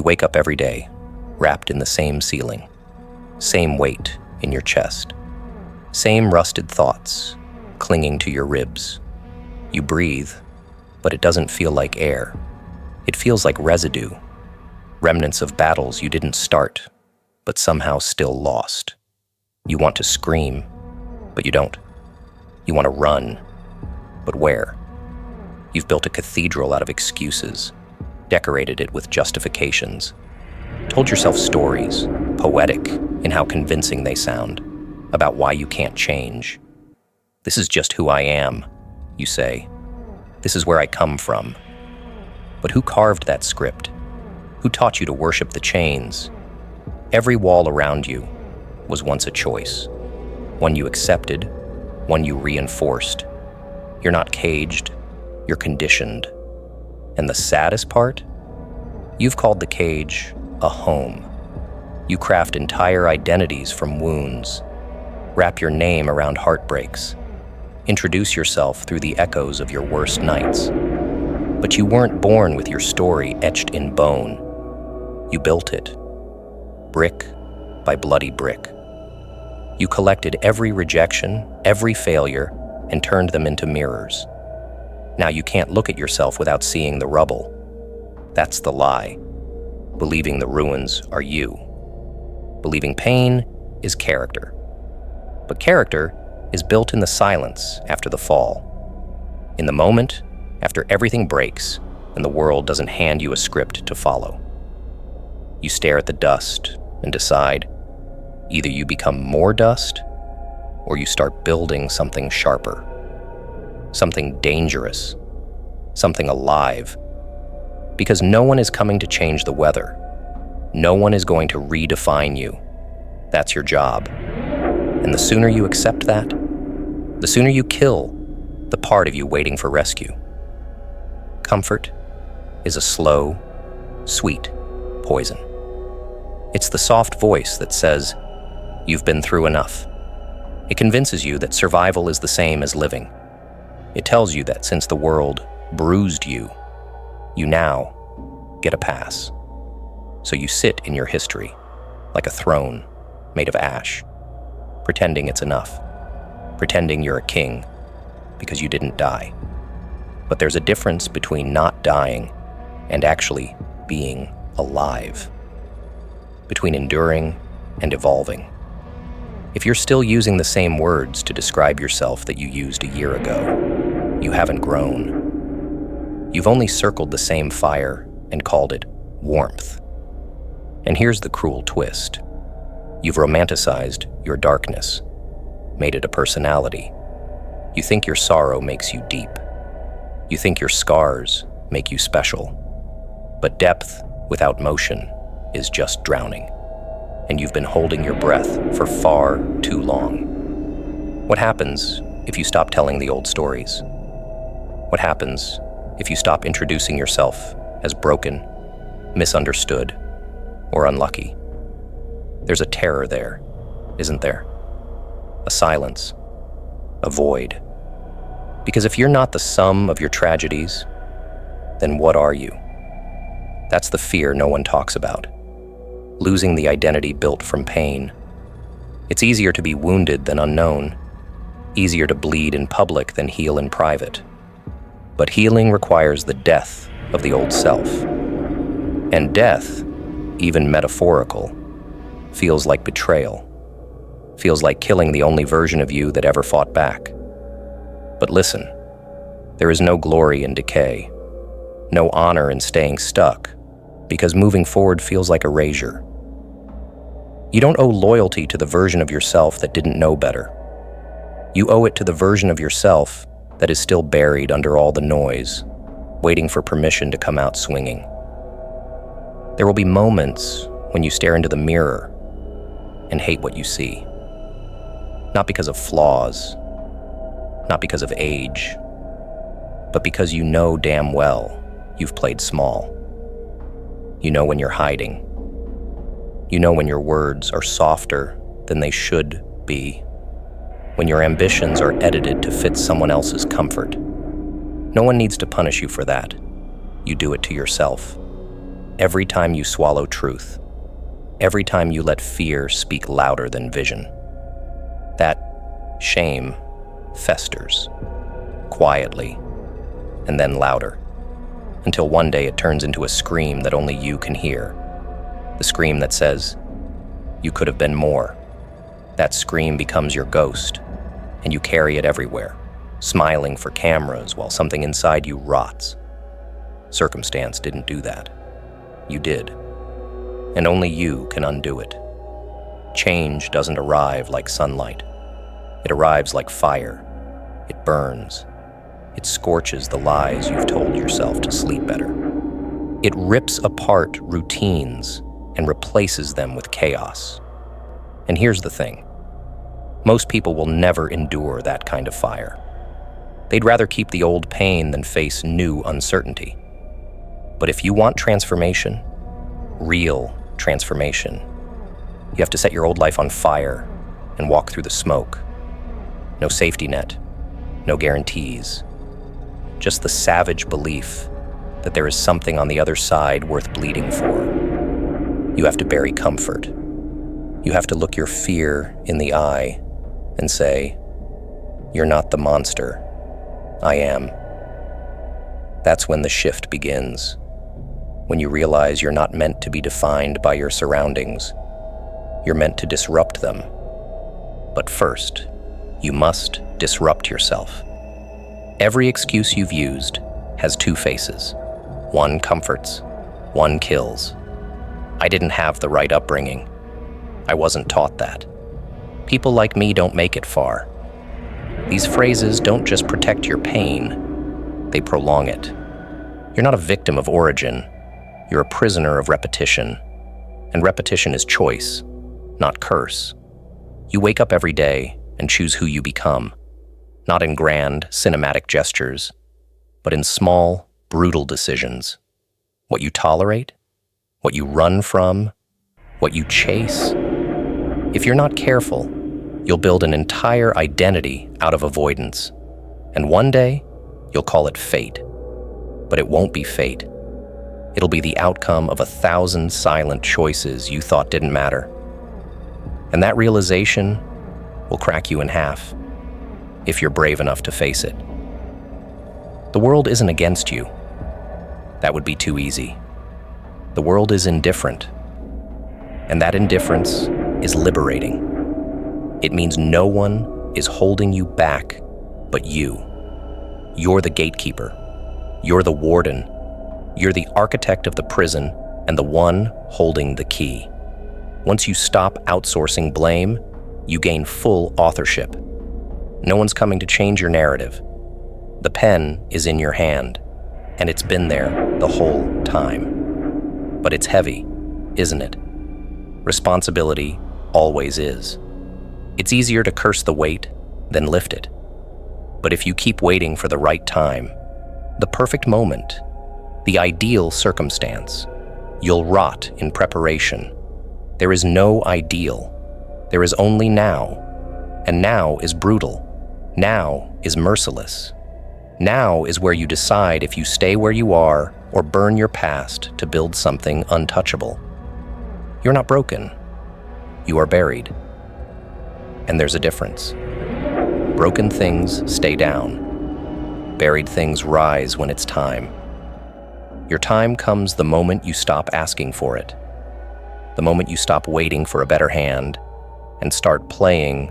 wake up every day, wrapped in the same ceiling, same weight in your chest, same rusted thoughts clinging to your ribs. You breathe, but it doesn't feel like air. It feels like residue, remnants of battles you didn't start, but somehow still lost. You want to scream, but you don't. You want to run, but where? You've built a cathedral out of excuses, decorated it with justifications, told yourself stories, poetic in how convincing they sound, about why you can't change. This is just who I am, you say. This is where I come from. But who carved that script? Who taught you to worship the chains? Every wall around you was once a choice, one you accepted, one you reinforced. You're not caged, you're conditioned. And the saddest part? You've called the cage a home. You craft entire identities from wounds, wrap your name around heartbreaks, introduce yourself through the echoes of your worst nights. But you weren't born with your story etched in bone. You built it, brick by bloody brick. You collected every rejection, every failure, and turned them into mirrors. Now you can't look at yourself without seeing the rubble. That's the lie. Believing the ruins are you. Believing pain is character. But character is built in the silence after the fall. In the moment, after everything breaks and the world doesn't hand you a script to follow. You stare at the dust and decide, either you become more dust or you start building something sharper, something dangerous, something alive. Because no one is coming to change the weather. No one is going to redefine you. That's your job. And the sooner you accept that, the sooner you kill the part of you waiting for rescue. Comfort is a slow, sweet poison. It's the soft voice that says, you've been through enough. It convinces you that survival is the same as living. It tells you that since the world bruised you, you now get a pass. So you sit in your history like a throne made of ash, pretending it's enough, pretending you're a king because you didn't die. But there's a difference between not dying and actually being alive, between enduring and evolving. If you're still using the same words to describe yourself that you used a year ago, you haven't grown. You've only circled the same fire and called it warmth. And here's the cruel twist. You've romanticized your darkness, made it a personality. You think your sorrow makes you deep. You think your scars make you special. But depth without motion is just drowning. And you've been holding your breath for far too long. What happens if you stop telling the old stories? What happens if you stop introducing yourself as broken, misunderstood, or unlucky? There's a terror there, isn't there? A silence, a void. Because if you're not the sum of your tragedies, then what are you? That's the fear no one talks about. Losing the identity built from pain. It's easier to be wounded than unknown, easier to bleed in public than heal in private. But healing requires the death of the old self. And death, even metaphorical, feels like betrayal, feels like killing the only version of you that ever fought back. But listen, there is no glory in decay, no honor in staying stuck, because moving forward feels like erasure. You don't owe loyalty to the version of yourself that didn't know better. You owe it to the version of yourself that is still buried under all the noise, waiting for permission to come out swinging. There will be moments when you stare into the mirror and hate what you see. Not because of flaws, not because of age, but because you know damn well you've played small. You know when you're hiding. You know when your words are softer than they should be. When your ambitions are edited to fit someone else's comfort. No one needs to punish you for that. You do it to yourself. Every time you swallow truth, every time you let fear speak louder than vision, that shame festers, quietly, and then louder, until one day it turns into a scream that only you can hear. The scream that says, "You could have been more." That scream becomes your ghost, and you carry it everywhere, smiling for cameras while something inside you rots. Circumstance didn't do that. You did. And only you can undo it. Change doesn't arrive like sunlight. It arrives like fire. It burns. It scorches the lies you've told yourself to sleep better. It rips apart routines and replaces them with chaos. And here's the thing. Most people will never endure that kind of fire. They'd rather keep the old pain than face new uncertainty. But if you want transformation, real transformation, you have to set your old life on fire and walk through the smoke. No safety net, no guarantees. Just the savage belief that there is something on the other side worth bleeding for. You have to bury comfort. You have to look your fear in the eye and say, "You're not the monster. I am." That's when the shift begins. When you realize you're not meant to be defined by your surroundings. You're meant to disrupt them. But first, you must disrupt yourself. Every excuse you've used has two faces. One comforts, one kills. I didn't have the right upbringing. I wasn't taught that. People like me don't make it far. These phrases don't just protect your pain, they prolong it. You're not a victim of origin, you're a prisoner of repetition. And repetition is choice, not curse. You wake up every day and choose who you become, not in grand, cinematic gestures, but in small, brutal decisions. What you tolerate, what you run from, what you chase. If you're not careful, you'll build an entire identity out of avoidance. And one day, you'll call it fate. But it won't be fate. It'll be the outcome of 1,000 silent choices you thought didn't matter. And that realization will crack you in half, if you're brave enough to face it. The world isn't against you. That would be too easy. The world is indifferent. And that indifference is liberating. It means no one is holding you back but you. You're the gatekeeper. You're the warden. You're the architect of the prison and the one holding the key. Once you stop outsourcing blame, you gain full authorship. No one's coming to change your narrative. The pen is in your hand, and it's been there the whole time. But it's heavy, isn't it? Responsibility always is. It's easier to curse the weight than lift it. But if you keep waiting for the right time, the perfect moment, the ideal circumstance, you'll rot in preparation. There is no ideal. There is only now. And now is brutal. Now is merciless. Now is where you decide if you stay where you are or burn your past to build something untouchable. You're not broken. You are buried. And there's a difference. Broken things stay down. Buried things rise when it's time. Your time comes the moment you stop asking for it. The moment you stop waiting for a better hand and start playing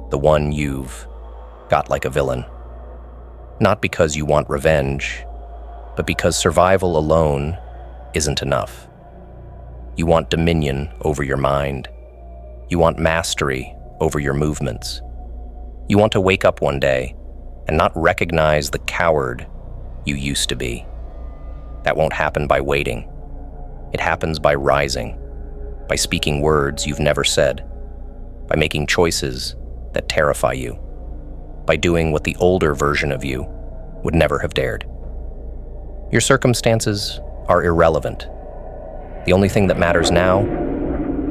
the one you've got like a villain. Not because you want revenge, but because survival alone isn't enough. You want dominion over your mind. You want mastery over your movements. You want to wake up one day and not recognize the coward you used to be. That won't happen by waiting. It happens by rising, by speaking words you've never said, by making choices that terrify you, by doing what the older version of you would never have dared. Your circumstances are irrelevant. The only thing that matters now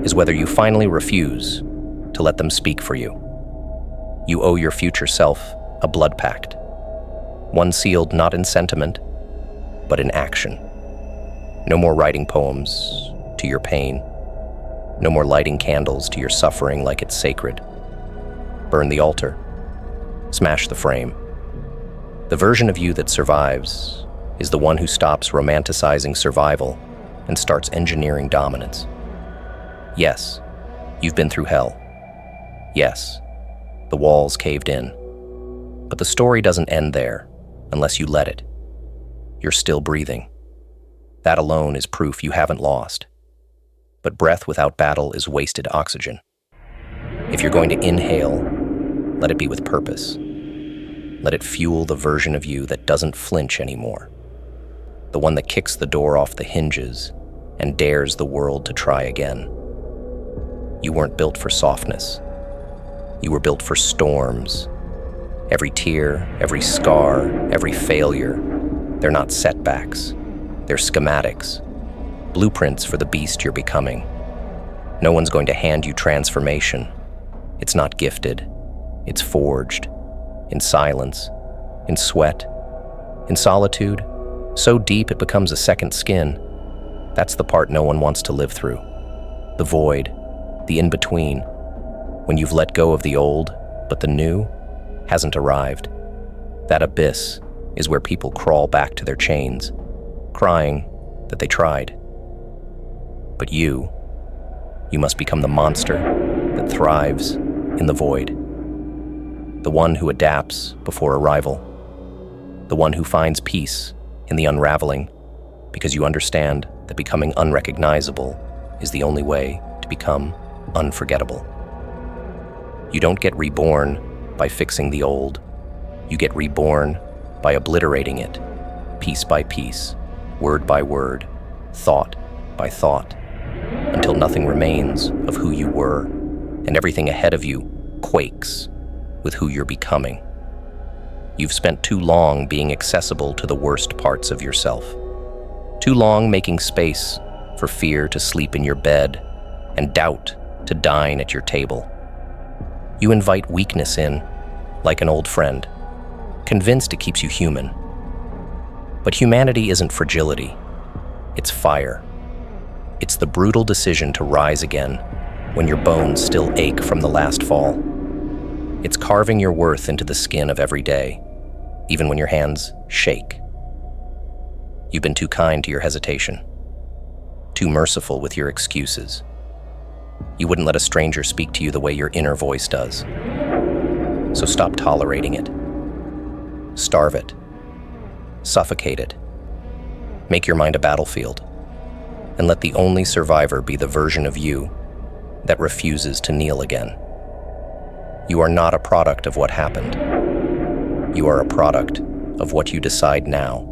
is whether you finally refuse to let them speak for you. You owe your future self a blood pact, one sealed not in sentiment, but in action. No more writing poems to your pain. No more lighting candles to your suffering like it's sacred. Burn the altar. Smash the frame. The version of you that survives is the one who stops romanticizing survival and starts engineering dominance. Yes, you've been through hell. Yes, the walls caved in. But the story doesn't end there unless you let it. You're still breathing. That alone is proof you haven't lost. But breath without battle is wasted oxygen. If you're going to inhale, let it be with purpose. Let it fuel the version of you that doesn't flinch anymore. The one that kicks the door off the hinges and dares the world to try again. You weren't built for softness. You were built for storms. Every tear, every scar, every failure, they're not setbacks. They're schematics, blueprints for the beast you're becoming. No one's going to hand you transformation. It's not gifted. It's forged. In silence, in sweat, in solitude, so deep it becomes a second skin. That's the part no one wants to live through. The void, the in-between, when you've let go of the old, but the new hasn't arrived. That abyss is where people crawl back to their chains, crying that they tried. But you must become the monster that thrives in the void. The one who adapts before arrival. The one who finds peace in the unraveling, because you understand that becoming unrecognizable is the only way to become unforgettable. You don't get reborn by fixing the old. You get reborn by obliterating it, piece by piece, word by word, thought by thought, until nothing remains of who you were, and everything ahead of you quakes with who you're becoming. You've spent too long being accessible to the worst parts of yourself. Too long making space for fear to sleep in your bed and doubt to dine at your table. You invite weakness in, like an old friend, convinced it keeps you human. But humanity isn't fragility. It's fire. It's the brutal decision to rise again when your bones still ache from the last fall. It's carving your worth into the skin of every day, even when your hands shake. You've been too kind to your hesitation, too merciful with your excuses. You wouldn't let a stranger speak to you the way your inner voice does. So stop tolerating it. Starve it. Suffocate it. Make your mind a battlefield, and let the only survivor be the version of you that refuses to kneel again. You are not a product of what happened. You are a product of what you decide now.